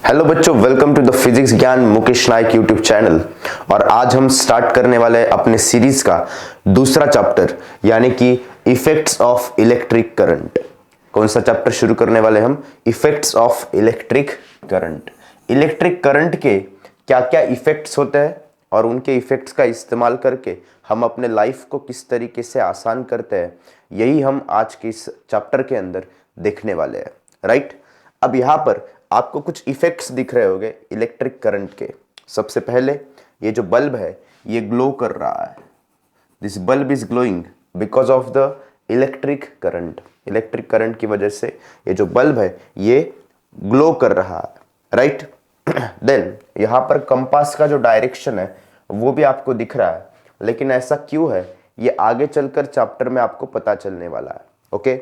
Hello बच्चों, welcome to the physics ज्ञान मुकेश नायक YouTube channel. और आज हम स्टार्ट करने वाले हैं अपने सीरीज का दूसरा चैप्टर, यानी कि इफेक्ट्स ऑफ इलेक्ट्रिक करंट। कौन सा चैप्टर शुरू करने वाले हम? Effects of electric current. Electric current के क्या क्या इफेक्ट्स होते हैं और उनके इफेक्ट्स का इस्तेमाल करके हम अपने लाइफ को किस तरीके से आसान करते हैं, यही हम आज के इस चैप्टर के अंदर देखने वाले हैं। राइट, अब यहाँ पर आपको कुछ इफेक्ट्स दिख रहे होंगे इलेक्ट्रिक करंट के। सबसे पहले ये जो बल्ब है ये ग्लो कर रहा है। This bulb is glowing because of the electric current. Electric current की वजह से ये जो बल्ब है ये ग्लो कर रहा है। राइट, देन यहाँ पर कंपास का जो डायरेक्शन है वो भी आपको दिख रहा है, लेकिन ऐसा क्यों है ये आगे चलकर चैप्टर में आपको पता चलने वाला है। ओके,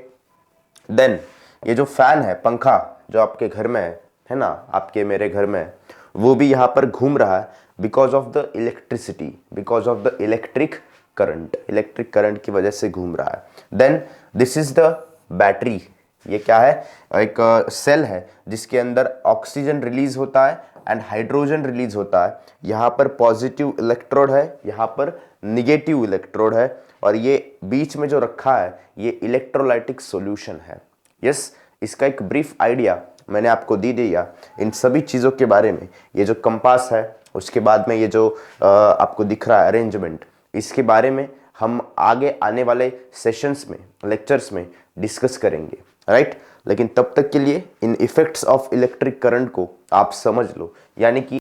देन ये जो फैन है, पंखा जो आपके घर में है ना, आपके मेरे घर में, वो भी यहाँ पर घूम रहा है because of the electricity, because of the electric current. Electric current की वजह से घूम रहा है। Then this is the battery. ये क्या है? एक सेल है जिसके अंदर ऑक्सीजन रिलीज होता है एंड हाइड्रोजन रिलीज होता है। यहाँ पर पॉजिटिव इलेक्ट्रोड है, यहाँ पर निगेटिव इलेक्ट्रोड है, और ये बीच में जो रखा है ये इलेक्ट्रोलाइटिक सॉल्यूशन है। यस, इसका एक ब्रीफ आइडिया मैंने आपको दे दिया इन सभी चीज़ों के बारे में। ये जो कंपास है, उसके बाद में ये जो आपको दिख रहा है अरेंजमेंट, इसके बारे में हम आगे आने वाले सेशंस में, लेक्चर्स में डिस्कस करेंगे। राइट, लेकिन तब तक के लिए इन इफेक्ट्स ऑफ इलेक्ट्रिक करंट को आप समझ लो, यानी कि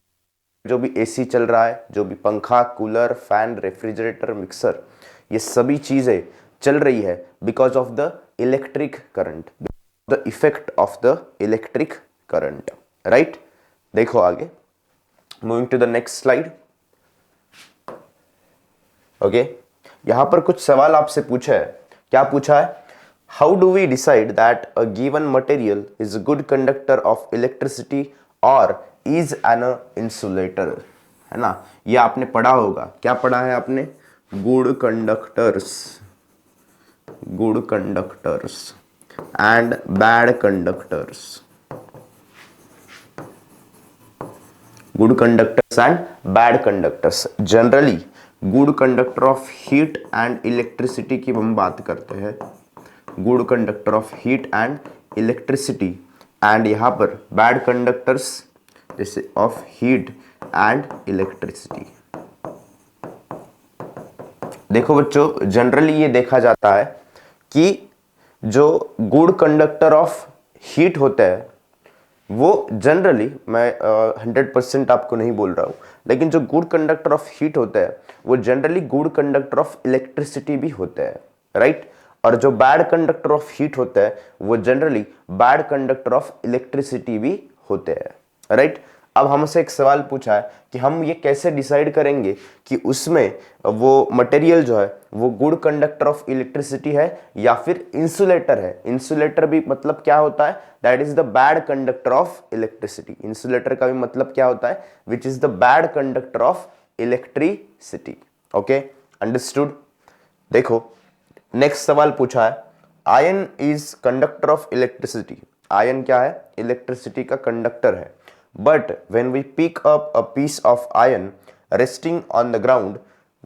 जो भी एसी चल रहा है, जो भी पंखा, कूलर, फैन, रेफ्रिजरेटर, मिक्सर, ये सभी चीज़ें चल रही है because of the electric current, the effect of the electric current. Right, देखो आगे, moving to the next slide. Okay, यहां पर कुछ सवाल आपसे पूछा है। क्या पूछा है? How do we decide that a given material is a good conductor of electricity और इज एन इंसुलेटर? है ना, ये आपने पढ़ा होगा। क्या पढ़ा है आपने? Good conductors, good conductors and bad conductors. Good conductors and bad conductors. Generally good conductor of heat and electricity की हम बात करते हैं। good conductor of heat and electricity, and यहाँ पर bad conductors जैसे of heat and electricity। देखो बच्चों, जनरली ये देखा जाता है कि जो गुड कंडक्टर ऑफ हीट होता है वो जनरली, मैं 100% आपको नहीं बोल रहा हूँ, लेकिन जो गुड कंडक्टर ऑफ हीट होता है वो generally good conductor of electricity भी होता है। राइट, और जो बैड कंडक्टर ऑफ हीट होता है वो generally bad conductor of electricity भी होते हैं। राइट, अब हमसे एक सवाल पूछा है कि हम ये कैसे डिसाइड करेंगे कि उसमें वो मटेरियल जो है वो गुड कंडक्टर ऑफ इलेक्ट्रिसिटी है या फिर इंसुलेटर है। इंसुलेटर भी मतलब क्या होता है? That is the bad conductor of electricity. Insulator का भी मतलब क्या होता है? Which is the bad conductor of electricity. Okay, understood. देखो, नेक्स्ट सवाल पूछा है, ion is conductor of electricity. Ion क्या है? इलेक्ट्रिसिटी का कंडक्टर है। But when we pick up a piece of iron resting on the ground,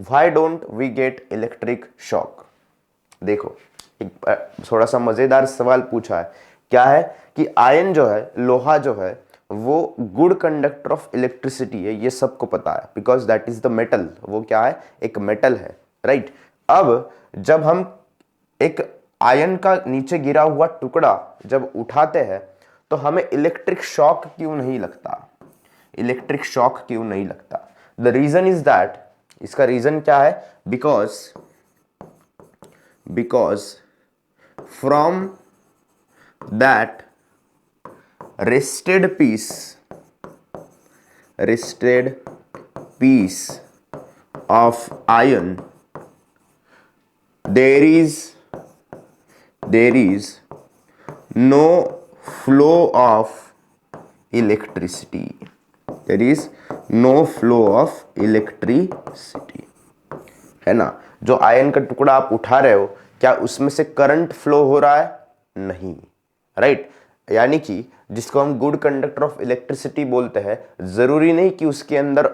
why don't we get electric shock? देखो, एक थोड़ा सा मजेदार सवाल पूछा है। क्या है कि आयन जो है, लोहा जो है, वो गुड कंडक्टर ऑफ इलेक्ट्रिसिटी है, ये सबको पता है, because that is the metal. वो क्या है? एक मेटल है। राइट, अब जब हम एक आयन का नीचे गिरा हुआ टुकड़ा जब उठाते हैं तो हमें इलेक्ट्रिक शॉक क्यों नहीं लगता? इलेक्ट्रिक शॉक क्यों नहीं लगता? द रीजन इज दैट, इसका रीजन क्या है? Because from that rested piece of iron there is no flow of electricity. There is no flow of electricity, है ना। जो आयन का टुकड़ा आप उठा रहे हो, क्या उसमें से करंट फ्लो हो रहा है? नहीं। राइट, यानी कि जिसको हम गुड कंडक्टर ऑफ इलेक्ट्रिसिटी बोलते हैं, जरूरी नहीं कि उसके अंदर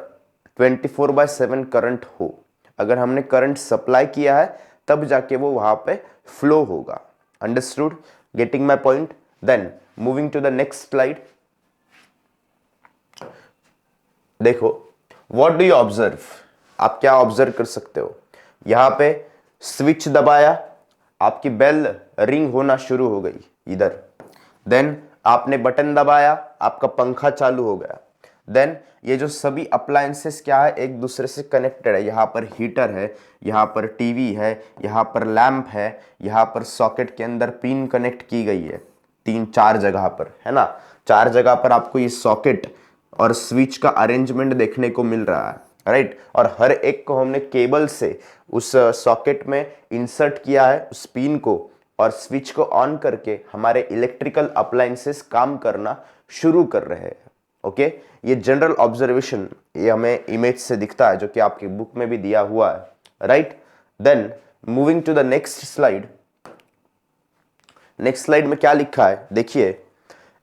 24/7 करंट हो। अगर हमने करंट सप्लाई किया है तब जाके वो वहां पे फ्लो होगा। Understood? Getting my point? Then moving to the next slide. देखो, व्हाट डू यू ऑब्जर्व? आप क्या ऑब्जर्व कर सकते हो? यहां पे स्विच दबाया, आपकी बेल रिंग होना शुरू हो गई इधर। देन आपने बटन दबाया, आपका पंखा चालू हो गया। देन ये जो सभी अप्लायंसेस क्या है, एक दूसरे से कनेक्टेड है। यहाँ पर हीटर है, यहाँ पर टीवी है, यहाँ पर लैंप है, यहाँ पर सॉकेट के अंदर पिन कनेक्ट की गई है 3-4 जगह पर, है ना। 4 जगह पर आपको ये सॉकेट और स्विच का अरेंजमेंट देखने को मिल रहा है, राइट। और हर एक को हमने केबल से उस सॉकेट में इंसर्ट किया है, उस पिन को, और स्विच को ऑन करके हमारे इलेक्ट्रिकल अप्लायंसेस काम करना शुरू कर रहे हैं। ओके, ये जनरल ऑब्जर्वेशन ये हमें इमेज से दिखता है, जो कि आपकी बुक में भी दिया हुआ है, right. Then moving to the next slide. Next slide में क्या लिखा है देखिए,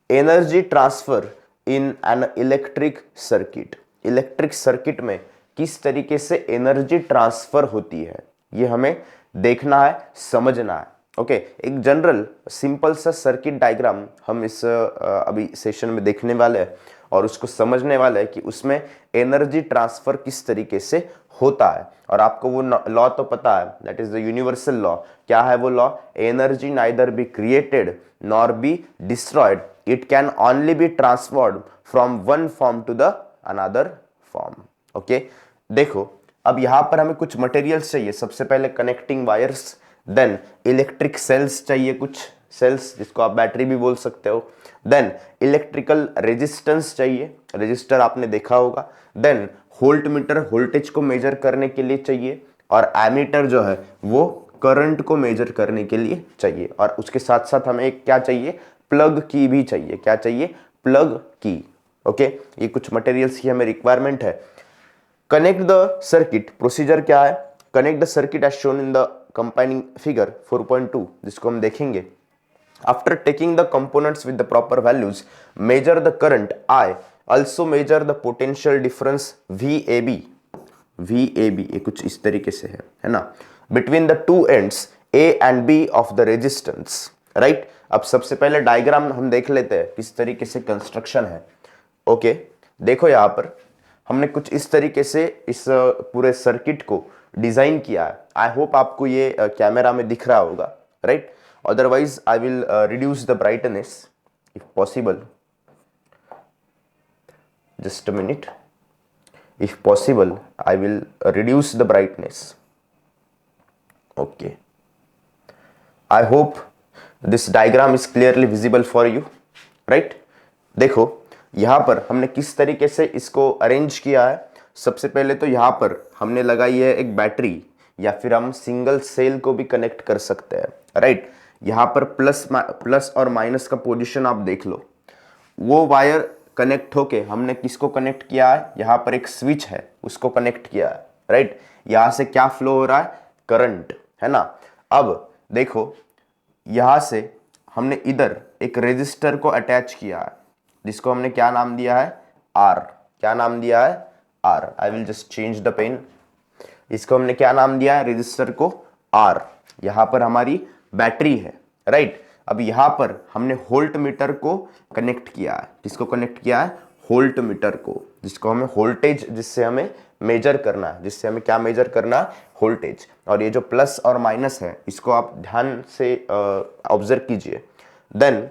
energy transfer in an electric circuit. Electric circuit में किस तरीके से एनर्जी ट्रांसफर होती है, ये हमें देखना है, समझना है। ओके, एक जनरल सिंपल सा सर्किट डायग्राम हम इस अभी सेशन में देखने वाले हैं और उसको समझने वाले हैं कि उसमें एनर्जी ट्रांसफर किस तरीके से होता है। और आपको वो लॉ तो पता है, that is the universal law. क्या है वो law? Energy neither be created nor be destroyed, it can only be transferred from one form to the another form. Okay, देखो अब यहां पर हमें कुछ मटेरियल्स चाहिए। सबसे पहले connecting wires, then electric cells चाहिए, कुछ सेल्स जिसको आप बैटरी भी बोल सकते हो। देन इलेक्ट्रिकल रेजिस्टेंस चाहिए, रेजिस्टर आपने देखा होगा। देन वोल्ट मीटर वोल्टेज को मेजर करने के लिए चाहिए, और एमीटर जो है वो करंट को मेजर करने के लिए चाहिए। और उसके साथ साथ हमें एक क्या चाहिए? प्लग की भी चाहिए। क्या चाहिए? प्लग की। ओके, ये कुछ मटेरियल्स की हमें रिक्वायरमेंट है। कनेक्ट द सर्किट, प्रोसीजर क्या है? Connect the circuit as shown in the compiling figure 4.2, जिसको हम देखेंगे। After taking the components with the proper values, measure the current I. Also measure the potential difference VAB. VAB ये कुछ इस तरीके से है ना? Between the two ends A and B of the resistance. Right? अब सबसे पहले डायग्राम हम देख लेते हैं किस तरीके से कंस्ट्रक्शन है। ओके, देखो यहाँ पर हमने कुछ इस तरीके से इस पूरे सर्किट को डिजाइन किया है। आई होप आपको ये कैमरा में दिख रहा होगा, right. Otherwise, I will reduce the brightness if possible. Just a minute. If possible, I will reduce the brightness. Okay. I hope this diagram is clearly visible for you, right? देखो यहाँ पर हमने किस तरीके से इसको अरेंज किया है। सबसे पहले तो यहाँ पर हमने लगाई है एक बैटरी, या फिर हम सिंगल सेल को भी कनेक्ट कर सकते हैं, राइट। यहाँ पर प्लस और माइनस का पोजीशन आप देख लो। वो वायर कनेक्ट होके हमने किसको कनेक्ट किया है? यहाँ पर एक स्विच है, उसको कनेक्ट किया है, राइट। यहाँ से क्या फ्लो हो रहा है? करंट, है ना। अब देखो यहाँ से हमने इधर एक रेजिस्टर को अटैच किया है, जिसको हमने क्या नाम दिया है? आर। क्या नाम दिया है? R. I will just change the pen. इसको हमने क्या नाम दिया है? रेजिस्टर को आर। यहाँ पर हमारी बैटरी है, राइट। अब यहां पर हमने वोल्ट मीटर को कनेक्ट किया है। किसको कनेक्ट किया है? वोल्ट मीटर को, जिसको हमें वोल्टेज, जिससे हमें मेजर करना है, जिससे हमें क्या मेजर करना है? वोल्टेज। और ये जो प्लस और माइनस है, इसको आप ध्यान से ऑब्जर्व कीजिए। देन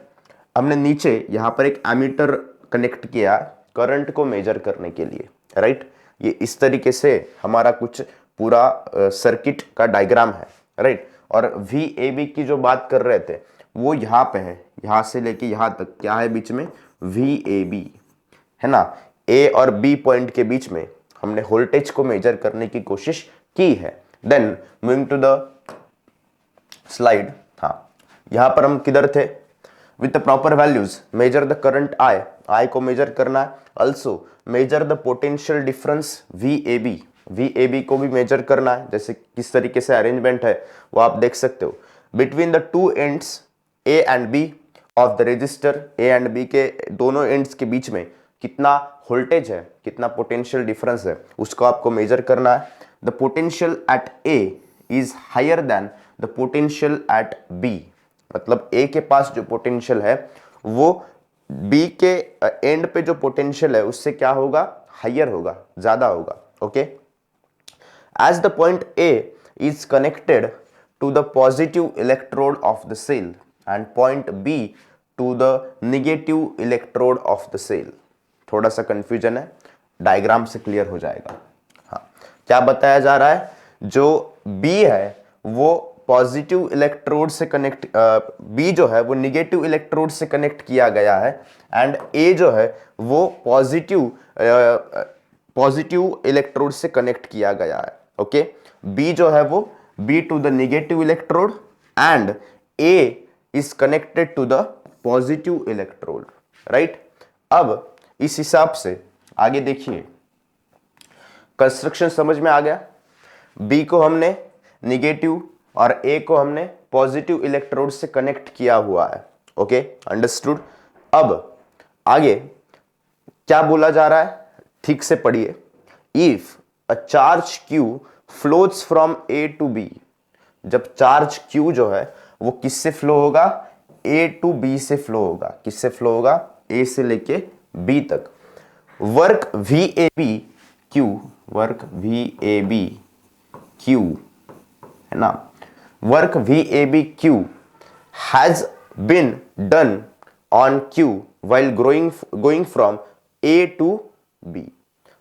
हमने नीचे यहां पर एक एमीटर कनेक्ट किया करंट को मेजर करने के लिए, राइट। ये इस तरीके से हमारा कुछ पूरा सर्किट का डायग्राम है, राइट। और VAB की जो बात कर रहे थे वो यहाँ पे है, यहाँ से लेके यहाँ तक क्या है बीच में? VAB, है ना। A और B पॉइंट के बीच में हमने वोल्टेज को मेजर करने की कोशिश की है। Then moving to the slide. हाँ, यहाँ पर हम किधर थे? With the proper values measure the current I को मेजर करना है। Also measure the potential difference VAB को भी मेजर करना है। जैसे किस तरीके से अरेंजमेंट है वो आप देख सकते हो। Between the two ends A and B of the resistor A and B के दोनों एंड्स के बीच में कितना वोल्टेज है, कितना पोटेंशियल डिफरेंस है, उसको आपको मेजर करना है। The potential at A is higher than the potential at B, मतलब ए के पास जो पोटेंशियल है वो बी के एंड पे जो पोटेंशियल है उससे क्या होगा, हायर होगा, ज्यादा होगा। Okay, as the point A is connected to the positive electrode of the cell and point B to the negative electrode of the cell. थोड़ा सा कंफ्यूजन है, डायग्राम से क्लियर हो जाएगा। हाँ, क्या बताया जा रहा है, जो बी है वो पॉजिटिव इलेक्ट्रोड से कनेक्ट, बी जो है वो निगेटिव इलेक्ट्रोड से कनेक्ट किया गया है एंड ए जो है वो पॉजिटिव इलेक्ट्रोड से कनेक्ट किया गया है। ओके, बी जो है वो B to the negative electrode and A is connected to the positive electrode, right. अब इस हिसाब से आगे देखिए, कंस्ट्रक्शन समझ में आ गया। बी को हमने निगेटिव और ए को हमने पॉजिटिव इलेक्ट्रोड से कनेक्ट किया हुआ है। Okay, understood. अब आगे क्या बोला जा रहा है, ठीक से पढ़िए। If a charge Q flows from A to B, जब चार्ज क्यू जो है वो किससे फ्लो होगा, ए टू बी से फ्लो होगा। किससे फ्लो होगा, ए से लेके बी तक। Work V A B Q, work V A B Q है ना, work V A B Q has been done on Q while going from A to B.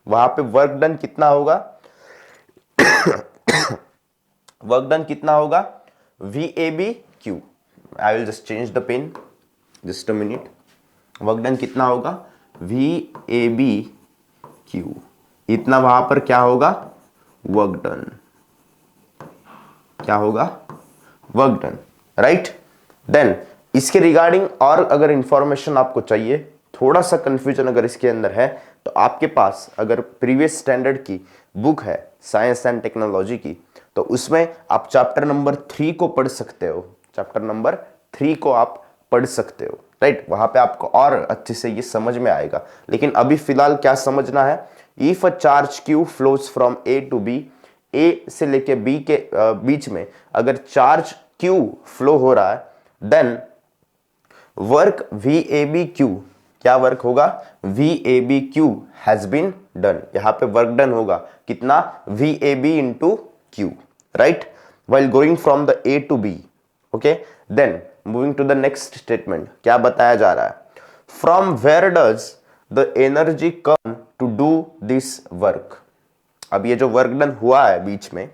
वहां पे वर्क डन कितना होगा, वर्क डन कितना होगा, V A B Q. I will just change the pen, just a minute. Work done कितना होगा, V A B Q, इतना वहां पर क्या होगा, वर्क डन। क्या होगा, वर्क डन, राइट। देन इसके रिगार्डिंग और अगर इंफॉर्मेशन आपको चाहिए, थोड़ा सा कंफ्यूजन अगर इसके अंदर है, तो आपके पास अगर प्रीवियस स्टैंडर्ड की बुक है साइंस एंड टेक्नोलॉजी की, तो उसमें आप चैप्टर नंबर 3 को पढ़ सकते हो। चैप्टर नंबर 3 को आप पढ़ सकते हो, राइट। वहां पे आपको और अच्छे से ये समझ में आएगा। लेकिन अभी फिलहाल क्या समझना है, if a charge Q flows from A to B, A से लेके बी के बीच में अगर चार्ज क्यू फ्लो हो रहा है, then work V A B Q, क्या वर्क होगा, V A B Q has been done. यहां पे वर्क डन होगा कितना, V A B into Q, right, while going from the A to B. Okay, then moving to the next statement, क्या बताया जा रहा है, from where does the energy come to do this work. अब ये जो वर्क डन हुआ है बीच में,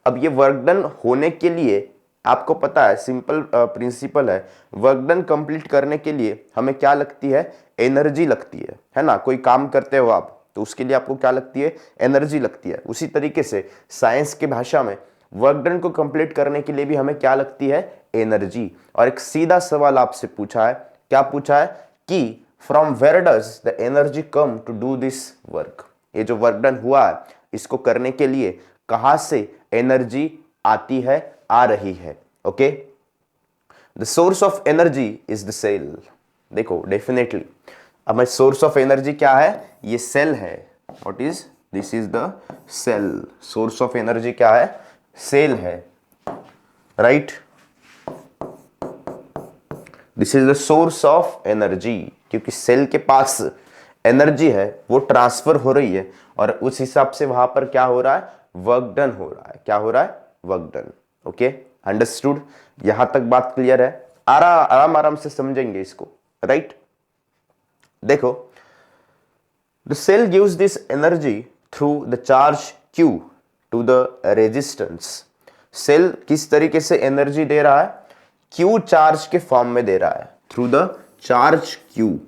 अब ये वर्क डन होने के लिए आपको पता है, सिंपल प्रिंसिपल है, वर्क डन कंप्लीट करने के लिए हमें क्या लगती है, एनर्जी लगती है ना। कोई काम करते हो आप तो उसके लिए आपको क्या लगती है, एनर्जी लगती है। उसी तरीके से साइंस की भाषा में वर्क डन को कंप्लीट करने के लिए भी हमें क्या लगती है, एनर्जी। और एक सीधा सवाल आपसे पूछा है, क्या पूछा है कि from where does the energy come to do this work. ये जो वर्क डन हुआ है इसको करने के लिए कहां से एनर्जी आती है, आ रही है। Okay, the source of energy is the cell. देखो डेफिनेटली अब सोर्स ऑफ एनर्जी क्या है, ये सेल है। What is this, is the cell. Source of energy क्या है, सेल है, right. This is the source of energy, क्योंकि सेल के पास एनर्जी है वो ट्रांसफर हो रही है और उस हिसाब से वहां पर क्या हो रहा है, वर्क डन हो रहा है। क्या हो रहा है, वर्क डन। Okay, understood. यहां तक बात क्लियर है, आराम आराम से समझेंगे इसको, राइट। देखो, the cell gives this energy through the charge Q to the resistance. Cell किस तरीके से एनर्जी दे रहा है, क्यू चार्ज के फॉर्म में दे रहा है, through the charge Q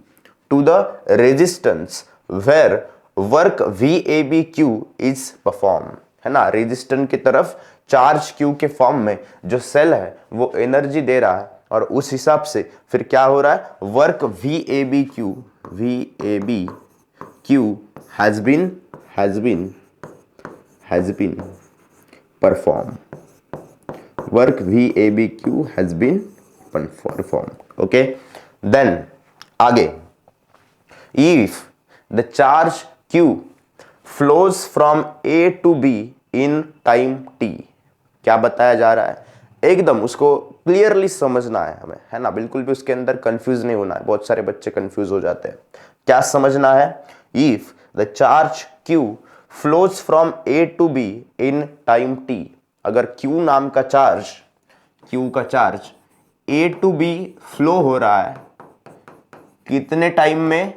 to the resistance where work V A B Q is perform, है ना। रेजिस्टेंस की तरफ चार्ज क्यू के फॉर्म में जो सेल है वो एनर्जी दे रहा है और उस हिसाब से फिर क्या हो रहा है, work V A B Q has been perform. Work V A B Q has been perform. Okay, then आगे, if the charge Q flows from A to B in time T, क्या बताया जा रहा है, एकदम उसको क्लियरली समझना है हमें, है ना, बिल्कुल भी उसके अंदर कंफ्यूज नहीं होना है, बहुत सारे बच्चे कंफ्यूज हो जाते हैं। क्या समझना है, if the charge Q flows from A to B in time T, अगर Q नाम का चार्ज, Q का charge A to B flow हो रहा है कितने टाइम में,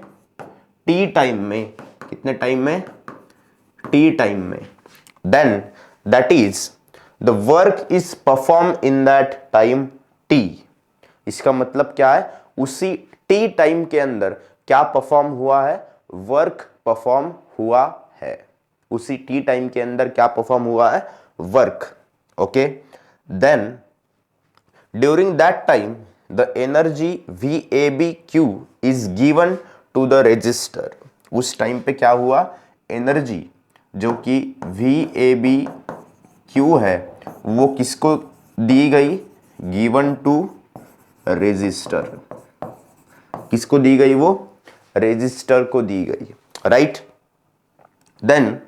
T टाइम में, कितने टाइम में, T टाइम में, then that is the work is perform in that time T। इसका मतलब क्या है, उसी T टाइम के अंदर क्या परफॉर्म हुआ है, वर्क परफॉर्म हुआ है, उसी T टाइम के अंदर क्या परफॉर्म हुआ है, work. Okay, then during that time the energy VABQ is given to the resistor. उस टाइम पे क्या हुआ, एनर्जी जो कि VABQ है वो किसको दी गई, गिवन टू रजिस्टर, किसको दी गई, वो रजिस्टर को दी गई, right. Then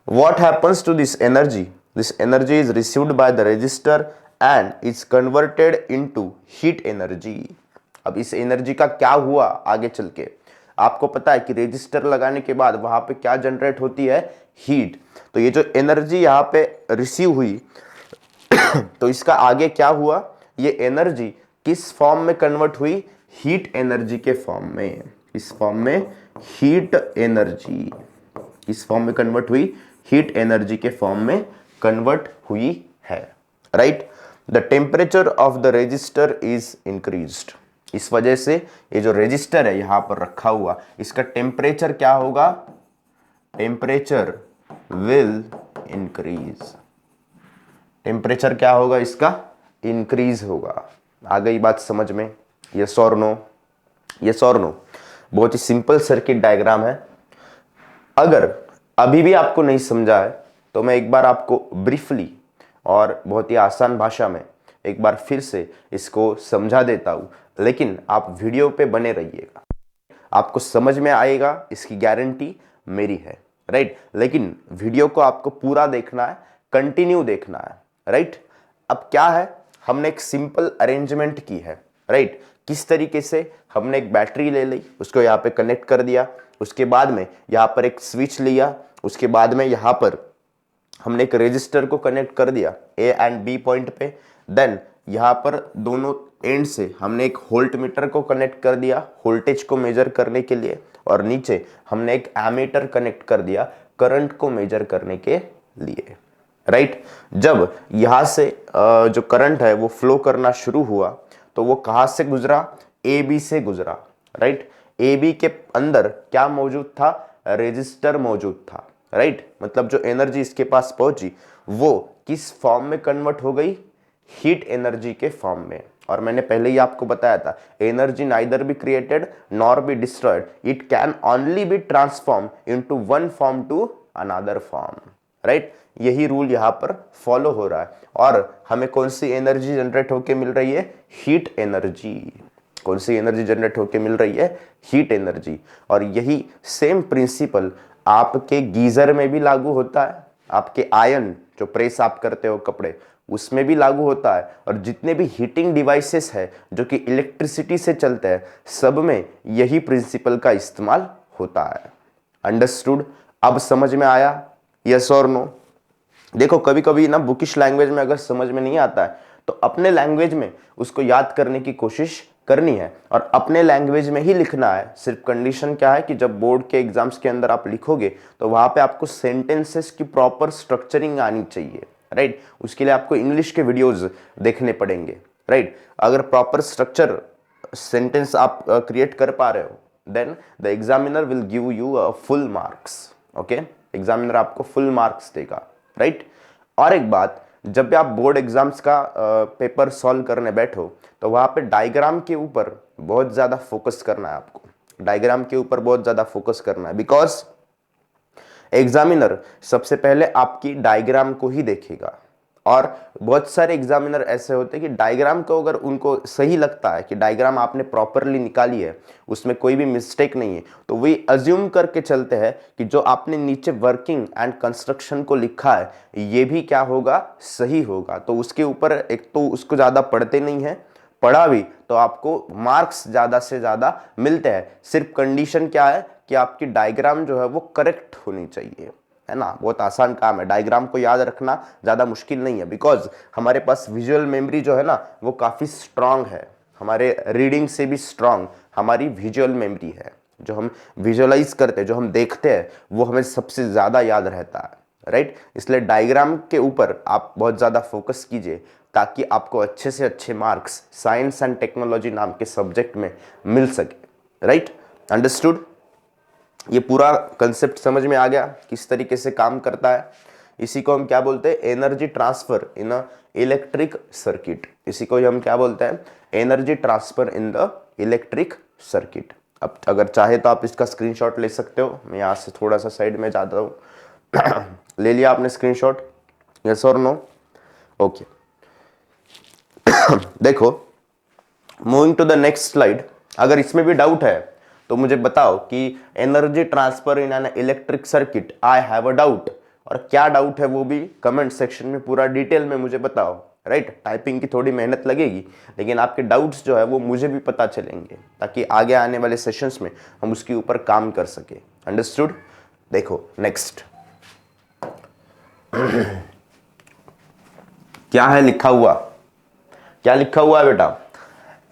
what happens to this energy, this energy is received by the resistor and is converted into heat energy। अब इस एनर्जी का क्या हुआ आगे चल के, आपको पता है कि रेजिस्टर लगाने के बाद वहां पे क्या जनरेट होती है, हीट। तो ये जो एनर्जी यहाँ पे रिसीव हुई तो इसका आगे क्या हुआ, ये एनर्जी किस फॉर्म में कन्वर्ट हुई, हीट एनर्जी के फॉर्म में, इस फॉर्म में हीट एनर्जी, इस फॉर्म में कन्वर्ट हुई, हीट एनर्जी के फॉर्म में कन्वर्ट हुई है, right. The temperature of the resistor is increased, इस वजह से ये जो रेजिस्टर है यहां पर रखा हुआ, इसका टेम्परेचर क्या होगा, टेम्परेचर विल इंक्रीज, टेम्परेचर क्या होगा इसका, इंक्रीज होगा। आ गई बात समझ में, यस और नो, यस और नो। बहुत ही सिंपल सर्किट डायग्राम है। अगर अभी भी आपको नहीं समझा है तो मैं एक बार आपको ब्रीफली और बहुत ही आसान भाषा में एक बार फिर से इसको समझा देता हूं, लेकिन आप वीडियो पे बने रहिएगा, आपको समझ में आएगा, इसकी गारंटी मेरी है, राइट। लेकिन वीडियो को आपको पूरा देखना है, कंटिन्यू देखना है, राइट। अब क्या है, हमने एक सिंपल अरेंजमेंट की है, राइट। किस तरीके से, हमने एक बैटरी ले ली, उसको यहाँ पे कनेक्ट कर दिया, उसके बाद में यहाँ पर एक स्विच लिया, उसके बाद में यहाँ पर हमने एक रेजिस्टर को कनेक्ट कर दिया A एंड B पॉइंट पे, देन यहाँ पर दोनों एंड से हमने एक वोल्ट मीटर को कनेक्ट कर दिया वोल्टेज को मेजर करने के लिए, और नीचे हमने एक एमीटर कनेक्ट कर दिया करंट को मेजर करने के लिए, राइट। जब यहाँ से जो करंट है वो फ्लो करना शुरू हुआ तो वो कहाँ से गुजरा, AB से गुजरा, राइट। AB के अंदर क्या मौजूद था, रेजिस्टर मौजूद था, राइट। मतलब जो एनर्जी इसके पास पहुंची वो किस फॉर्म में कन्वर्ट हो गई, हीट एनर्जी के फॉर्म में। और मैंने पहले ही आपको बताया था, energy neither be created nor be destroyed, it can only be transform into one form to another form, right. यही रूल यहाँ पर फॉलो हो रहा है। और हमें कौन सी एनर्जी जनरेट होके मिल रही है, हीट एनर्जी। कौन सी एनर्जी जनरेट होके मिल रही है, हीट एनर्जी। और यही सेम प्रिंसिपल आपके गीजर में भी लागू होता है, आपके आयरन जो प्रेस आप करते हो कपड़े उसमें भी लागू होता है, और जितने भी हीटिंग डिवाइसेस है जो कि इलेक्ट्रिसिटी से चलते हैं सब में यही प्रिंसिपल का इस्तेमाल होता है। अंडरस्टूड, अब समझ में आया, यस और नो। देखो कभी कभी ना बुकिश लैंग्वेज में अगर समझ में नहीं आता है तो अपने लैंग्वेज में उसको याद करने की कोशिश करनी है और अपने लैंग्वेज में ही लिखना है। सिर्फ कंडीशन क्या है कि जब बोर्ड के एग्जाम्स के अंदर आप लिखोगे तो वहां पे आपको सेंटेंसेस की प्रॉपर स्ट्रक्चरिंग आनी चाहिए, राइट। उसके लिए आपको इंग्लिश के वीडियोस देखने पड़ेंगे, राइट। अगर प्रॉपर स्ट्रक्चर सेंटेंस आप क्रिएट कर पा रहे हो then the examiner will give you full marks, okay. Examiner आपको फुल मार्क्स देगा, राइट। और एक बात, जब भी आप बोर्ड एग्जाम्स का पेपर सॉल्व करने बैठो तो वहां पे डायग्राम के ऊपर बहुत ज्यादा फोकस करना है आपको, डायग्राम के ऊपर बहुत ज्यादा फोकस करना है, बिकॉज एग्जामिनर सबसे पहले आपकी डायग्राम को ही देखेगा, और बहुत सारे एग्जामिनर ऐसे होते हैं कि डायग्राम को अगर उनको सही लगता है कि डायग्राम आपने प्रॉपरली निकाली है, उसमें कोई भी मिस्टेक नहीं है, तो वही अज्यूम करके चलते हैं कि जो आपने नीचे वर्किंग एंड कंस्ट्रक्शन को लिखा है ये भी क्या होगा, सही होगा। तो उसके ऊपर एक तो उसको ज़्यादा पढ़ते नहीं है, पढ़ा भी तो आपको मार्क्स ज़्यादा से ज़्यादा मिलते हैं। सिर्फ कंडीशन क्या है कि आपकी डायग्राम जो है वो करेक्ट होनी चाहिए, है ना। बहुत आसान काम है, डायग्राम को याद रखना ज़्यादा मुश्किल नहीं है, बिकॉज हमारे पास विजुअल मेमोरी जो है ना वो काफ़ी स्ट्रांग है, हमारे रीडिंग से भी स्ट्रांग हमारी विजुअल मेमोरी है। जो हम विजुअलाइज करते हैं, जो हम देखते हैं, वो हमें सबसे ज़्यादा याद रहता है, राइट। इसलिए डायग्राम के ऊपर आप बहुत ज़्यादा फोकस कीजिए ताकि आपको अच्छे से अच्छे मार्क्स साइंस एंड टेक्नोलॉजी नाम के सब्जेक्ट में मिल सके, राइट। अंडरस्टूड। ये पूरा कंसेप्ट समझ में आ गया किस तरीके से काम करता है। इसी को हम क्या बोलते हैं, एनर्जी ट्रांसफर इन अ इलेक्ट्रिक सर्किट। इसी को हम क्या बोलते हैं, energy transfer in the electric circuit. अब अगर चाहे तो आप इसका स्क्रीनशॉट ले सकते हो, मैं यहाँ से थोड़ा सा साइड में जाता हूँ। ले लिया आपने स्क्रीनशॉट, यस और नो? ओके। देखो, moving to the next slide. अगर इसमें भी डाउट है तो मुझे बताओ कि energy transfer in an electric circuit, I have a doubt. और क्या डाउट है वो भी कमेंट सेक्शन में पूरा डिटेल में मुझे बताओ, राइट। टाइपिंग की थोड़ी मेहनत लगेगी, लेकिन आपके डाउट्स जो है वो मुझे भी पता चलेंगे ताकि आगे आने वाले सेशंस में हम उसके ऊपर काम कर सके। अंडरस्टूड। देखो नेक्स्ट क्या है लिखा हुआ, क्या लिखा हुआ है बेटा,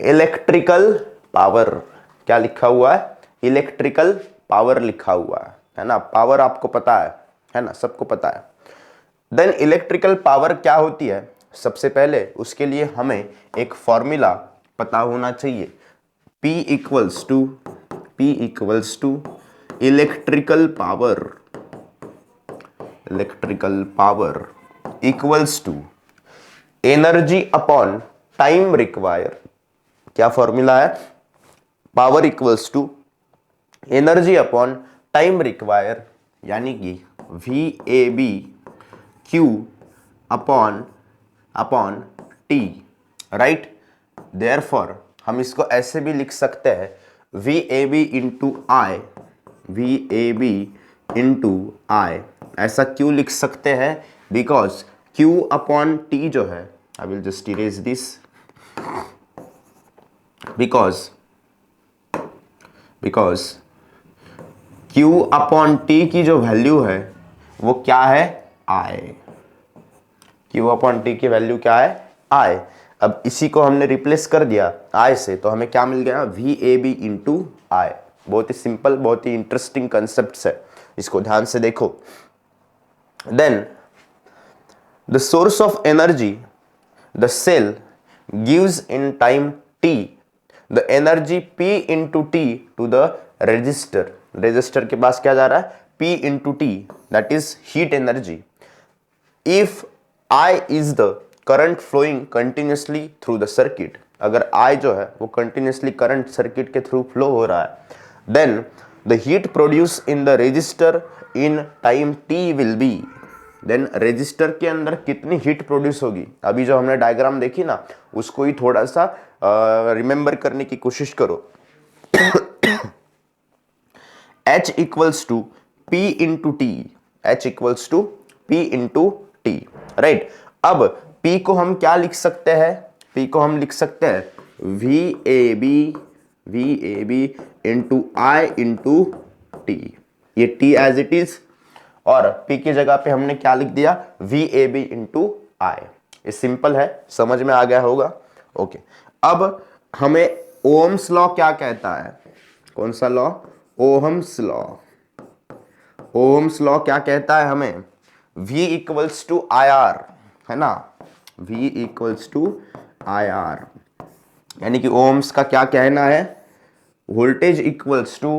इलेक्ट्रिकल पावर। क्या लिखा हुआ है, इलेक्ट्रिकल पावर लिखा हुआ है ना। पावर आपको पता है ना, सबको पता है। देन इलेक्ट्रिकल पावर क्या होती है, सबसे पहले उसके लिए हमें एक फॉर्मूला पता होना चाहिए। P equals to electrical power equals to energy upon time require. क्या फॉर्मूला है, power equals to energy upon time require, यानी कि VAB Q upon T, right. Therefore हम इसको ऐसे भी लिख सकते हैं, VAB इंटू I। ऐसा क्यों लिख सकते हैं, बिकॉज Q अपॉन T जो है, आई will just erase this, because Q upon T की जो वैल्यू है वो क्या है, I। Q अपॉन T की वैल्यू क्या है, I। अब इसी को हमने रिप्लेस कर दिया I से, तो हमें क्या मिल गया, VAB इंटू I। बहुत ही सिंपल, बहुत ही इंटरेस्टिंग कंसेप्ट है, इसको ध्यान से देखो। Then the source of energy the cell gives in time T, the energy P into T to the resistor. Resistor के पास क्या जा रहा है, P into T, that is heat energy. If I is the current flowing continuously through the circuit, अगर I जो है वो कंटिन्यूसली करंट सर्किट के थ्रू फ्लो हो रहा है, then the heat produce in the resistor in time T will be, then resistor के अंदर कितनी हीट प्रोड्यूस होगी। अभी जो हमने डायग्राम देखी ना, उसको ही थोड़ा सा रिमेंबर करने की कोशिश करो। H equals to P into T, H equals to P into T, right. अब P को हम क्या लिख सकते हैं, P को हम लिख सकते हैं VAB into I into T, ये T एज इट इज, और P की जगह पे हमने क्या लिख दिया, VAB इंटू I। ये सिंपल है, समझ में आ गया होगा। ओके, अब हमें ओम्स लॉ क्या कहता है, कौन सा law, Ohm's law. Ohm's law क्या कहता है हमें, V इक्वल्स टू IR, है ना, V इक्वल्स टू IR, यानी कि ओम्स का क्या कहना है, voltage equals to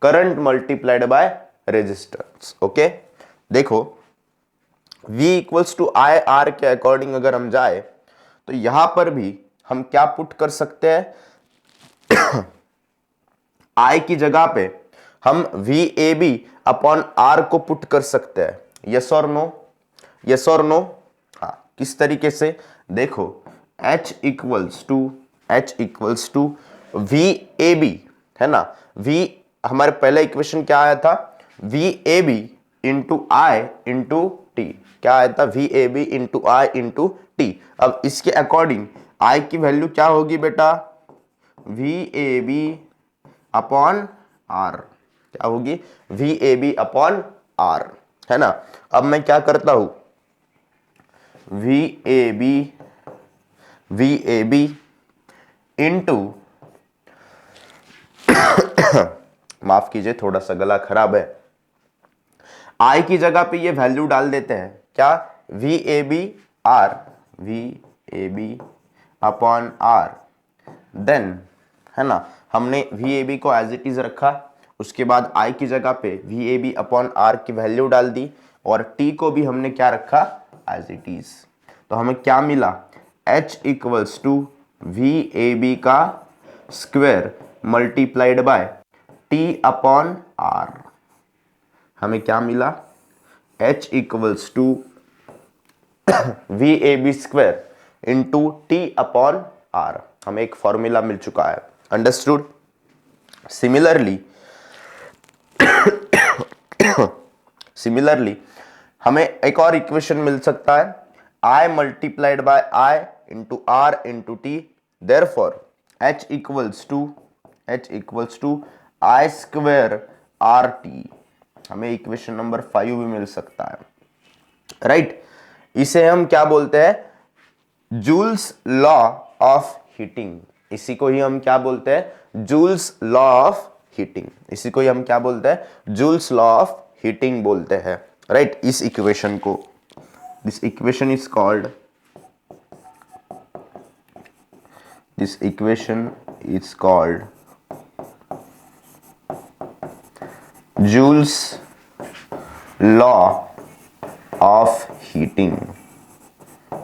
current multiplied by resistance. Okay, देखो V इक्वल्स टू IR के अकॉर्डिंग अगर हम जाए तो यहां पर भी हम क्या पुट कर सकते हैं, I की जगह पे हम VAB अपॉन R को पुट कर सकते हैं। यस और नो, यस और नो, हाँ। किस तरीके से, देखो H equals to V A B, है ना। V हमारे पहले इक्वेशन क्या आया था, V A B into I into T, क्या आया था, V A B into I into T. अब इसके अकॉर्डिंग I की वैल्यू क्या होगी बेटा, V A B upon R, क्या होगी, V A B upon R, है ना। अब मैं क्या करता हूं, वी ए बी इंटू, माफ कीजिए थोड़ा सा गला खराब है, आई की जगह पे ये वैल्यू डाल देते हैं, क्या, V A B upon R, then, है ना, हमने वी ए बी को एज इट इज रखा, उसके बाद आई की जगह पे V A B upon R की वैल्यू डाल दी, और टी को भी हमने क्या रखा, एज इट इज। तो हमें क्या मिला, H equals to V A B का square multiplied by T upon R. हमें क्या मिला, H equals to V A B square into T upon R. हमें एक फॉर्मूला मिल चुका है, अंडरस्टूड। सिमिलरली हमें एक और इक्वेशन मिल सकता है, I multiplied by I into R into T, therefore H equals to I square R T. हमें इक्वेशन नंबर 5 भी मिल सकता है, राइट। इसे हम क्या बोलते हैं, जूल्स लॉ ऑफ हीटिंग। इसी को ही हम क्या बोलते हैं, जूल्स लॉ ऑफ हीटिंग। इसी को ही हम क्या बोलते हैं, जूल्स लॉ ऑफ हीटिंग बोलते हैं, राइट। इस इक्वेशन को, this equation is called joules law of heating.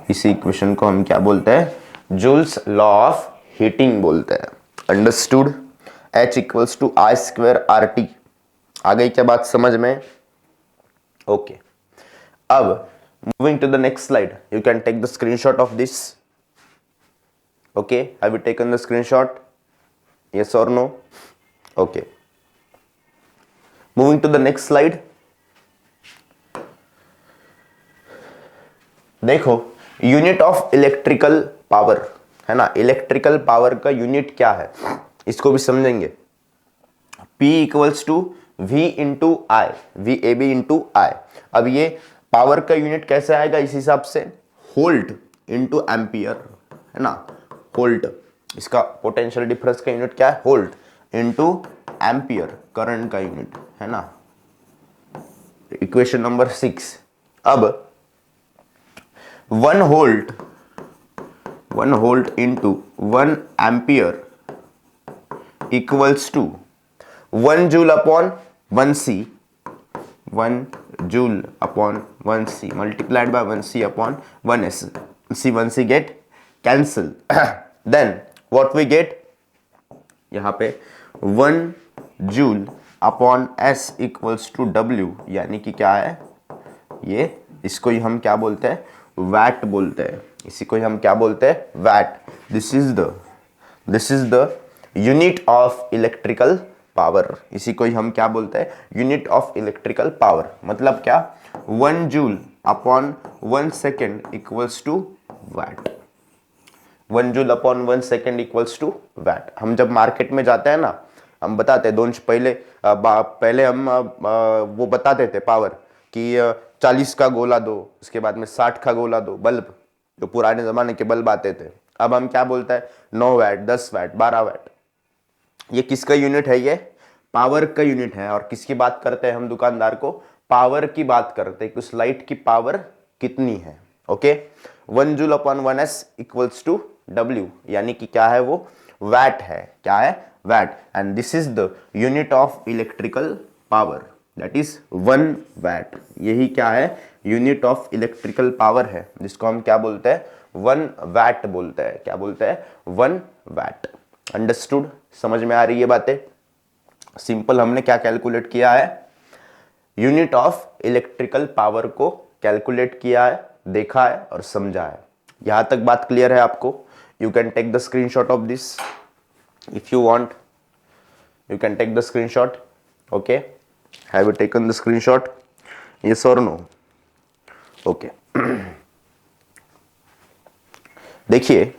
इसी इक्वेशन को हम क्या बोलते हैं, जूल्स लॉ ऑफ हीटिंग बोलते हैं, understood. H equals to I square R T. आ गई क्या बात समझ में, ओके। अब moving to the next slide, you can take the screenshot of this. Okay, have you taken the screenshot, yes or no? Okay, moving to the next slide. देखो unit of electrical power, है ना, electrical power का unit क्या है, इसको भी समझेंगे। P equals to V into I, V A B into I. अब ये पावर का यूनिट कैसे आएगा, इस हिसाब से वोल्ट इंटू एम्पियर, है ना, वोल्ट। इसका पोटेंशियल डिफरेंस का यूनिट क्या है, वोल्ट इंटू एम्पियर, करंट का यूनिट, है ना। Equation number 6। अब 1 volt into 1 ampere equals to 1 joule upon 1 C, 1 joule upon 1 C multiplied by 1 C upon 1 S. C 1 C get cancel, then what we get, यहाँ पे 1 joule upon S equals to W, यानी कि क्या है ये, इसको ही हम क्या बोलते हैं, वैट बोलते हैं। इसी को ही हम क्या बोलते हैं, watt. This is the unit of electrical power. इसी को ही हम क्या बोलते हैं, यूनिट ऑफ इलेक्ट्रिकल पावर। मतलब क्या, 1 joule upon 1 second equals to watt. 1 joule upon 1 second equals to watt. हम जब मार्केट में जाते हैं ना, हम बताते हैं पहले हम वो बताते थे पावर कि 40 का गोला दो, उसके बाद में 60 का गोला दो, बल्ब, जो पुराने जमाने के बल्ब आते थे। अब हम क्या बोलते हैं, 9 वैट, 10 वैट, 12 वैट। ये किसका यूनिट है, ये पावर का यूनिट है। और किसकी बात करते हैं हम, दुकानदार को पावर की बात करते हैं कि उस लाइट की पावर कितनी है, okay. 1 joule upon 1 S equals to W, यानी कि क्या है वो, वैट है। क्या है, watt. And this is the unit of electrical power, that is 1 watt. यही क्या है, यूनिट ऑफ इलेक्ट्रिकल पावर है, जिसको हम क्या बोलते हैं, 1 वैट बोलते हैं। क्या बोलते हैं, 1 वैट। अंडरस्टूड, समझ में आ रही है बातें। सिंपल हमने क्या कैलकुलेट किया है, यूनिट ऑफ इलेक्ट्रिकल पावर को कैलकुलेट किया है देखा है और समझा है। यहां तक बात क्लियर है आपको? You can take the screenshot of this if you want, you can take the screenshot. Okay, have you taken the screenshot? Yes और नो? ओके, देखिए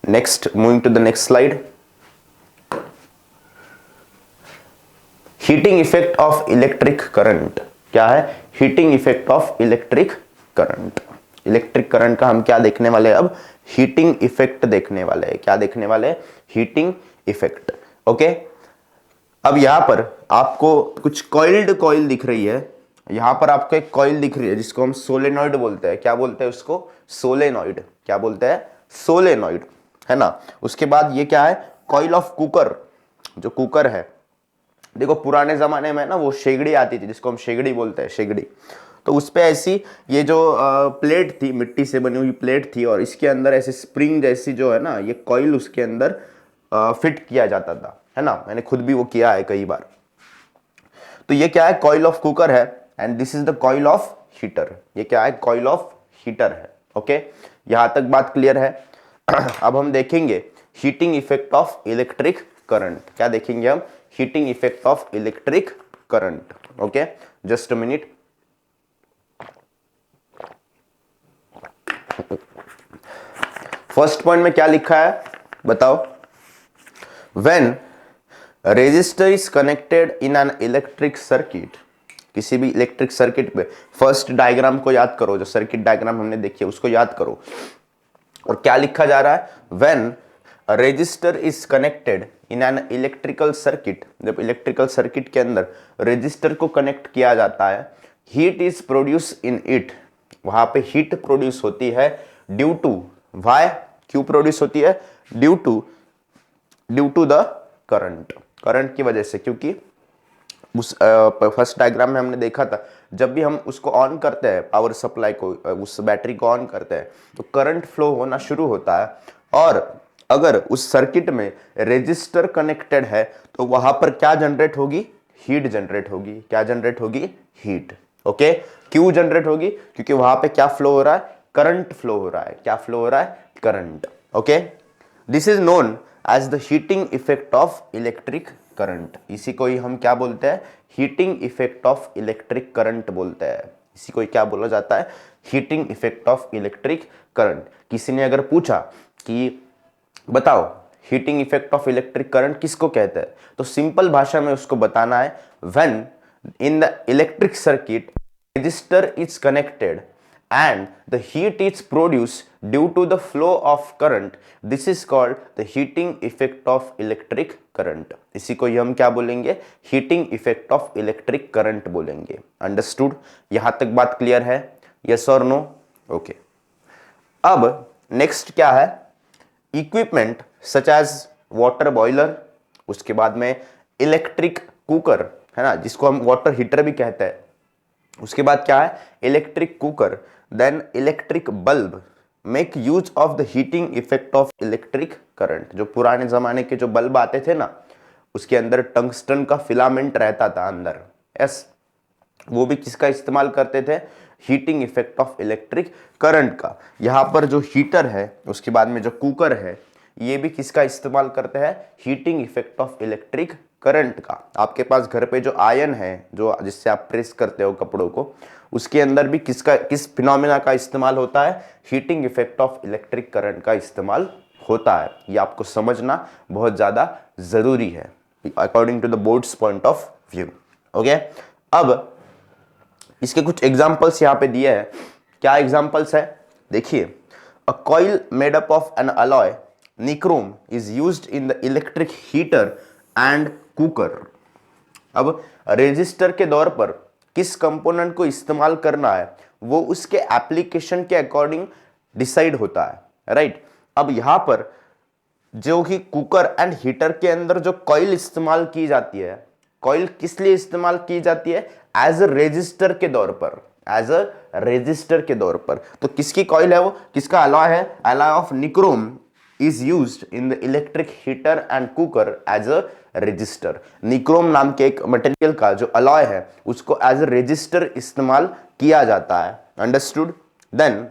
next, moving to the next slide. Heating effect of electric current. क्या है? Heating effect of electric current. Electric current का हम क्या देखने वाले हैं अब? हीटिंग इफेक्ट देखने वाले हैं। क्या देखने वाले हैं? Heating effect. ओके, अब यहां पर आपको कुछ कॉइल्ड कॉइल दिख रही है। यहां पर आपको एक कॉइल दिख रही है जिसको हम सोलेनॉइड बोलते हैं। क्या बोलते हैं उसको? सोलेनॉइड। क्या बोलते हैं? सोलेनॉइड, है ना। उसके बाद ये क्या है? Coil of cooker. जो कुकर है, देखो पुराने जमाने में ना वो शेगड़ी आती थी जिसको हम शेगड़ी बोलते हैं, शेगड़ी। तो उस पे ऐसी ये जो प्लेट थी, मिट्टी से बनी हुई प्लेट थी, और इसके अंदर ऐसे स्प्रिंग जैसी जो है ना, ये कॉइल उसके अंदर फिट किया जाता था, है ना। मैंने खुद भी वो किया है कई बार। तो ये क्या है? कॉइल ऑफ कुकर है, and this is the coil of heater. ये क्या है? कॉइल ऑफ हीटर है। ओके, यहां तक बात क्लियर है? अब हम देखेंगे heating effect of electric current. क्या देखेंगे हम? Heating effect of electric current. Okay, just a minute. First point में क्या लिखा है बताओ? When resistor is connected in an electric circuit. किसी भी इलेक्ट्रिक सर्किट पे फर्स्ट डायग्राम को याद करो, जो सर्किट डायग्राम हमने देखी है उसको याद करो। और क्या लिखा जा रहा है? When resistor is connected in an electrical circuit. जब इलेक्ट्रिकल सर्किट के अंदर रेजिस्टर को कनेक्ट किया जाता है, heat is produce in it. वहां पे हीट प्रोड्यूस होती है ड्यू टू, वाई, क्यों प्रोड्यूस होती है? Due to the current. Current की वजह से, क्योंकि उस फर्स्ट डायग्राम में हमने देखा था, जब भी हम उसको ऑन करते हैं, पावर सप्लाई को, उस बैटरी को ऑन करते हैं, तो करंट फ्लो होना शुरू होता है। और अगर उस सर्किट में रेजिस्टर कनेक्टेड है तो वहां पर क्या जनरेट होगी? हीट जनरेट होगी। क्या जनरेट होगी? हीट। ओके, क्यों जनरेट होगी? क्योंकि वहां पे क्या फ्लो हो रहा है? करंट फ्लो हो रहा है। क्या फ्लो हो रहा है? Current. Okay, this is known as the heating effect of electric current. इसी को ही हम क्या बोलते हैं? Heating effect of electric current बोलते हैं। इसी को क्या बोला जाता है? Heating effect of electric current. किसी ने अगर पूछा कि बताओ heating effect of electric current किसको कहते हैं, तो सिंपल भाषा में उसको बताना है, when in the electric circuit resistor is connected and the heat is produced due to the flow of current, this is called the heating effect of electric current। इसी को हम क्या बोलेंगे? heating effect of electric current बोलेंगे। understood? यहां तक बात clear है? yes or no? okay, अब नेक्स्ट क्या है? Equipment such as water boiler, उसके बाद में इलेक्ट्रिक कुकर, है ना, जिसको हम वाटर हीटर भी कहते हैं। उसके बाद क्या है? Electric cooker, then electric bulb make use of the heating effect of electric current. जो पुराने जमाने के जो बल्ब आते थे ना, उसके अंदर टंगस्टन का फिलामेंट रहता था अंदर, यस, वो भी किसका इस्तेमाल करते थे? Heating effect of electric current का। यहां पर जो हीटर है, उसके बाद में जो कुकर है, ये भी किसका इस्तेमाल करते हैं? Heating effect of electric current का। आपके पास घर पे जो आयरन है, जो जिससे आप प्रेस करते हो कपड़ों को, उसके अंदर भी किस फिनोमेना का इस्तेमाल होता है? Heating effect of electric current का इस्तेमाल होता है। ये आपको समझना बहुत ज़्यादा ज़रूरी है according to the boards point of view. Okay, अब इसके कुछ एग्जाम्पल्स यहाँ पे दिए हैं। क्या एग्जाम्पल्स है? देखिए, a coil made up of N alloy nichrome is used in the electric heater and cooker. अब रेजिस्टर के दौर पर किस कंपोनेंट को इस्तेमाल करना है, वो उसके एप्लीकेशन के अकॉर्डिंग डिसाइड होता है, राइट। अब यहां पर जो कि कुकर एंड हीटर के अंदर जो कॉइल इस्तेमाल की जाती है, कॉइल किस लिए इस्तेमाल की जाती है? एज अ रेजिस्टर के दौर पर, एज अ रेजिस्टर के दौर पर। तो किसकी कॉइल है वो? किसका अलॉय है? Alloy of nichrome is used in the electric heater and cooker as a resistor. Nichrome नाम के एक मटेरियल का जो अलॉय है उसको एज अ रेजिस्टर इस्तेमाल किया जाता है. Understood. Then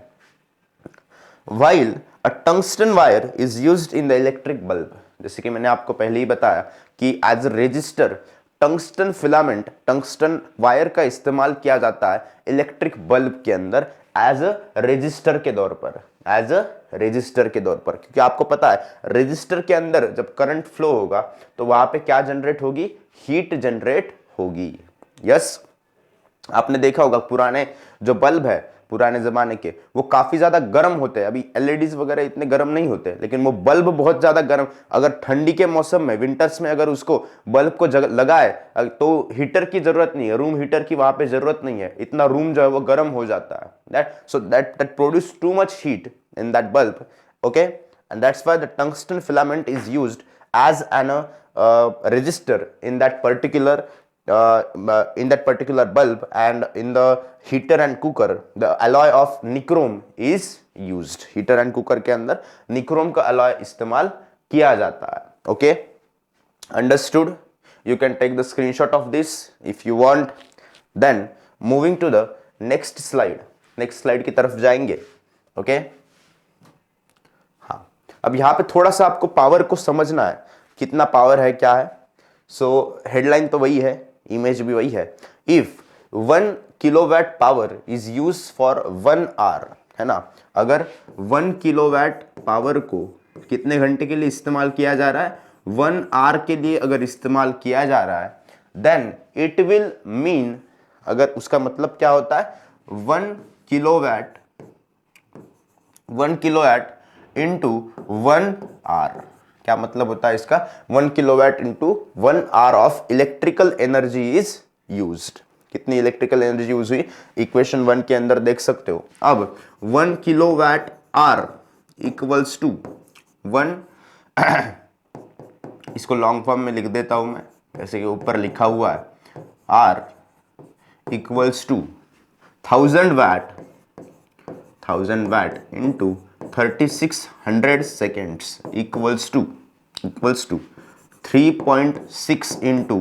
while a tungsten wire is used in the electric bulb, जैसे कि मैंने आपको पहले ही बताया कि as a resistor tungsten filament, tungsten wire का इस्तेमाल किया जाता है इलेक्ट्रिक बल्ब के अंदर एज अ रेजिस्टर के तौर पर, एज अ रेजिस्टर के तौर पर. क्योंकि आपको पता है रेजिस्टर के अंदर जब करंट फ्लो होगा तो वहां पे क्या जनरेट होगी, हीट जनरेट होगी. यस, आपने देखा होगा पुराने जो बल्ब है पुराने जमाने के वो काफी ज्यादा गर्म होते हैं. अभी एलईडीज वगैरह इतने गर्म नहीं होते, लेकिन वो बल्ब बहुत ज्यादा गर्म, अगर ठंडी के मौसम में विंटर्स में अगर उसको बल्ब को लगाए तो हीटर की जरूरत नहीं है, रूम हीटर की वहां पे जरूरत नहीं है, इतना रूम जो है वो गर्म हो जाता है. That produce too much heat in that bulb, okay, and that's why the tungsten filament is used as an resistor in that particular bulb, and in the heater and cooker the alloy of nichrome is used. heater and cooker के अंदर nichrome का alloy इस्तेमाल किया जाता है. okay, understood. You can take the screenshot of this if you want. Then moving to the next slide की तरफ जाएंगे. okay, अब यहां पे थोड़ा सा आपको पावर को समझना है, कितना पावर है क्या है. सो हेडलाइन तो वही है, इमेज भी वही है. If 1 kilowatt power is use for 1 hour, है ना, अगर 1 किलोवाट पावर को कितने घंटे के लिए इस्तेमाल किया जा रहा है, 1 आवर के लिए अगर इस्तेमाल किया जा रहा है, देन इट विल मीन, अगर उसका मतलब क्या होता है, 1 किलोवाट इंटू 1 आवर. क्या मतलब होता है इसका, 1 kilowatt into 1 hour of electrical energy is used. कितनी इलेक्ट्रिकल एनर्जी यूज हुई, इक्वेशन 1 के अंदर देख सकते हो. अब 1 किलोवाट आवर इक्वल्स टू 1 इसको लॉन्ग फॉर्म में लिख देता हूं मैं, जैसे कि ऊपर लिखा हुआ है, R equals to 1000 watt into 3600 seconds equals to 3.6 into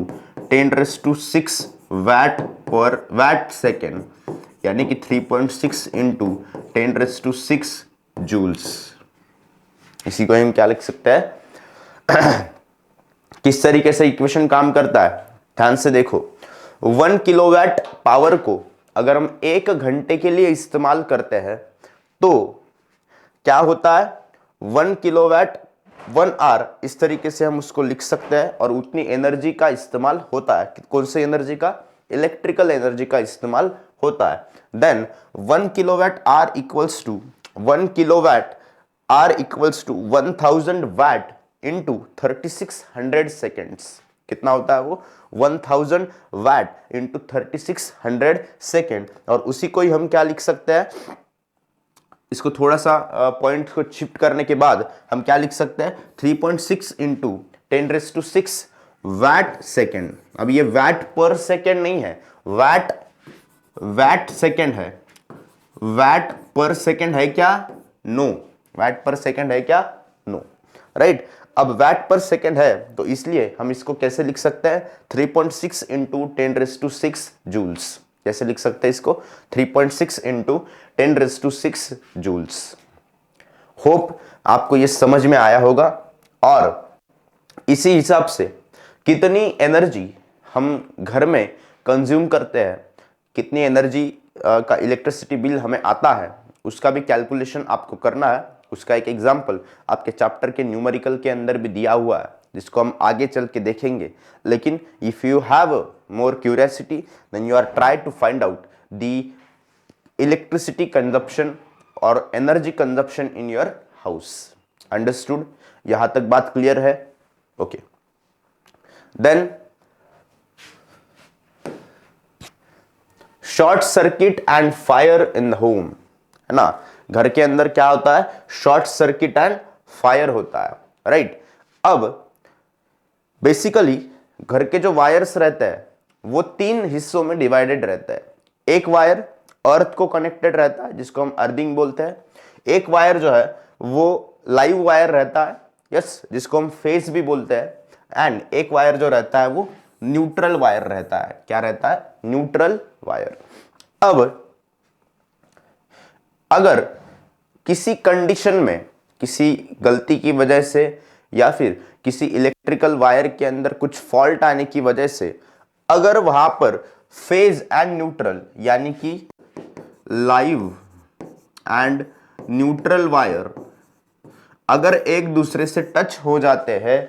10 raised to 6 watt per watt second, यानी कि 3.6 into 10 raised to 6 joules. इसी को हम क्या लिख सकते हैं, किस तरीके से इक्वेशन काम करता है, ध्यान से देखो. 1 किलोवाट पावर को अगर हम 1 घंटे के लिए इस्तेमाल करते हैं तो क्या होता है, 1 किलोवाट 1 आवर, इस तरीके से हम उसको लिख सकते हैं. और उतनी एनर्जी का इस्तेमाल होता है, कौन सी एनर्जी का, इलेक्ट्रिकल एनर्जी का इस्तेमाल होता है. Then 1 kilowatt hour equals to 1000 watt into 3600 seconds. कितना होता है वो, 1000 वाट इंटू 3600 सेकेंड. और उसी को ही हम क्या लिख सकते हैं, इसको थोड़ा सा पॉइंट को शिफ्ट करने के बाद हम क्या लिख सकते हैं, 3.6 into 10 raise to 6 watt second. अब ये वाट पर सेकेंड नहीं है, वाट सेकेंड है. वाट पर सेकेंड है क्या, नो. वाट पर सेकेंड है क्या, नो. राइट, अब वाट पर सेकेंड है तो इसलिए हम इसको कैसे लिख सकते हैं, 3.6 इंटू 10 रेज़ टू 6 जूल्स. कैसे लिख सकते हैं इसको, 3.6 into 10 raise to 6 joules. Hope आपको ये समझ में आया होगा. और इसी हिसाब से कितनी एनर्जी हम घर में कंज्यूम करते हैं, कितनी एनर्जी का इलेक्ट्रिसिटी बिल हमें आता है, उसका भी कैलकुलेशन आपको करना है. उसका एक एग्जाम्पल आपके चैप्टर के न्यूमेरिकल के अंदर भी दिया हुआ है, जिसको हम आगे चल के देखेंगे. लेकिन if you have more curiosity then you are try to find out the electricity consumption और energy consumption in your house. Understood, यहां तक बात क्लियर है. Okay, then short circuit and fire in the home, है ना. घर के अंदर क्या होता है, शॉर्ट सर्किट एंड फायर होता है. राइट, अब बेसिकली घर के जो वायर्स रहते हैं वो 3 हिस्सों में डिवाइडेड रहते हैं. एक वायर अर्थ को कनेक्टेड रहता है जिसको हम अर्थिंग बोलते हैं. एक वायर जो है वो लाइव वायर रहता है, यस, जिसको हम फेज भी बोलते हैं, एंड एक वायर जो रहता है वो न्यूट्रल वायर रहता है। क्या रहता है? Neutral wire. अब अगर किसी कंडीशन में किसी गलती की वजह से या फिर किसी इलेक्ट्रिकल वायर के अंदर कुछ फॉल्ट आने की वजह से अगर वहां पर फेज एंड न्यूट्रल यानी कि लाइव एंड न्यूट्रल वायर अगर एक दूसरे से टच हो जाते हैं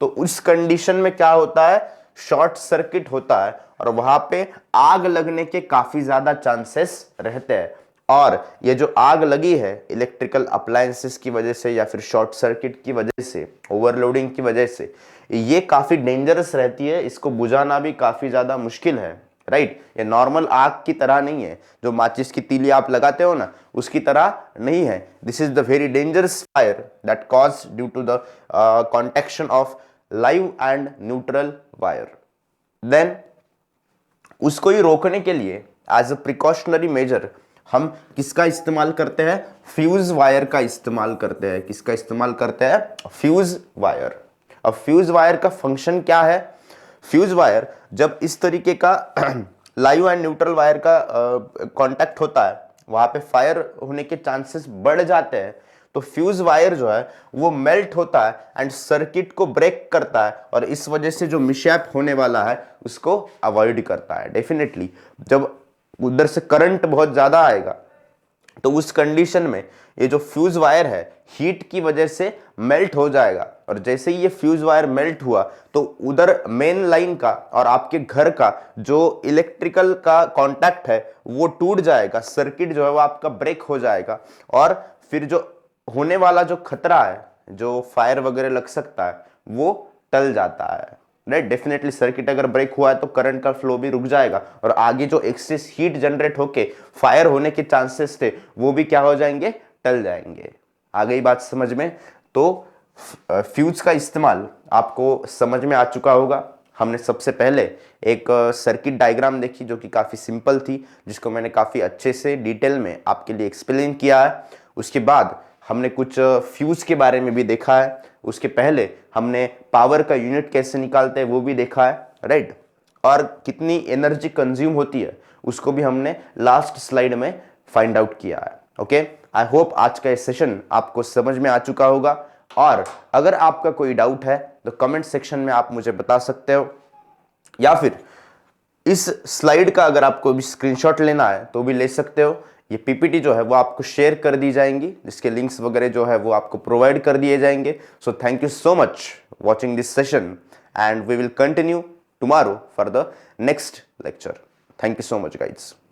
तो उस कंडीशन में क्या होता है? शॉर्ट सर्किट होता है और वहां पे आग लगने के काफी ज्यादा चांसेस रहते हैं। और ये जो आग लगी है इलेक्ट्रिकल अप्लायंसेस की वजह से या फिर शॉर्ट सर्किट की वजह से, ओवरलोडिंग की वजह से, ये काफी डेंजरस रहती है। इसको बुझाना भी काफी ज्यादा मुश्किल है, राइट? ये नॉर्मल आग की तरह नहीं है, जो माचिस की तीली आप लगाते हो ना, उसकी तरह नहीं है। This is the very dangerous fire that cause due to the connection of live and neutral wire. Then उसको ही रोकने के लिए एज अ प्रिकॉशनरी मेजर हम किसका इस्तेमाल करते हैं? फ्यूज वायर का इस्तेमाल करते हैं। किसका इस्तेमाल करते हैं? Fuse wire. अब फ्यूज वायर का फंक्शन क्या है? फ्यूज वायर जब इस तरीके का लाइव एंड न्यूट्रल वायर का कांटेक्ट होता है, वहां पे फायर होने के चांसेस बढ़ जाते हैं, तो फ्यूज वायर जो है वो मेल्ट होता है एंड सर्किट को ब्रेक करता है और इस वजह से जो मिसहैप होने वाला है उसको अवॉइड करता है। डेफिनेटली जब उधर से करंट बहुत ज्यादा आएगा तो उस कंडीशन में ये जो फ्यूज वायर है हीट की वजह से मेल्ट हो जाएगा और जैसे ही ये फ्यूज वायर मेल्ट हुआ तो उधर मेन लाइन का और आपके घर का जो इलेक्ट्रिकल का कांटेक्ट है वो टूट जाएगा, सर्किट जो है वो आपका ब्रेक हो जाएगा और फिर जो होने वाला जो खतरा है, जो फायर वगैरह लग सकता है, वो टल जाता है, राइट? डेफिनेटली सर्किट अगर ब्रेक हुआ है तो करंट का फ्लो भी रुक जाएगा और आगे जो एक्सेस हीट जनरेट होके फायर होने के चांसेस थे वो भी क्या हो जाएंगे? टल जाएंगे। आ गई बात समझ में? तो फ्यूज का इस्तेमाल आपको समझ में आ चुका होगा। हमने सबसे पहले एक सर्किट डायग्राम देखी जो कि काफी सिंपल थी, जिसको मैंने काफी अच्छे से डिटेल में आपके लिए एक्सप्लेन किया है। उसके बाद हमने कुछ फ्यूज के बारे में भी देखा है। उसके पहले हमने पावर का यूनिट कैसे निकालते हैं वो भी देखा है, राइट? और कितनी एनर्जी कंज्यूम होती है उसको भी हमने लास्ट स्लाइड में फाइंड आउट किया है। ओके, आई होप आज का ये सेशन आपको समझ में आ चुका होगा और अगर आपका कोई डाउट है तो कमेंट सेक्शन में आप मुझे बता सकते हो या फिर इस स्लाइड का अगर आपको भी स्क्रीनशॉट लेना है तो भी ले सकते हो। ये पीपीटी जो है वो आपको शेयर कर दी जाएंगी, जिसके लिंक्स वगैरह जो है वो आपको प्रोवाइड कर दिए जाएंगे। So thank you so much watching this session and we will continue tomorrow for the next lecture. Thank you so much guys.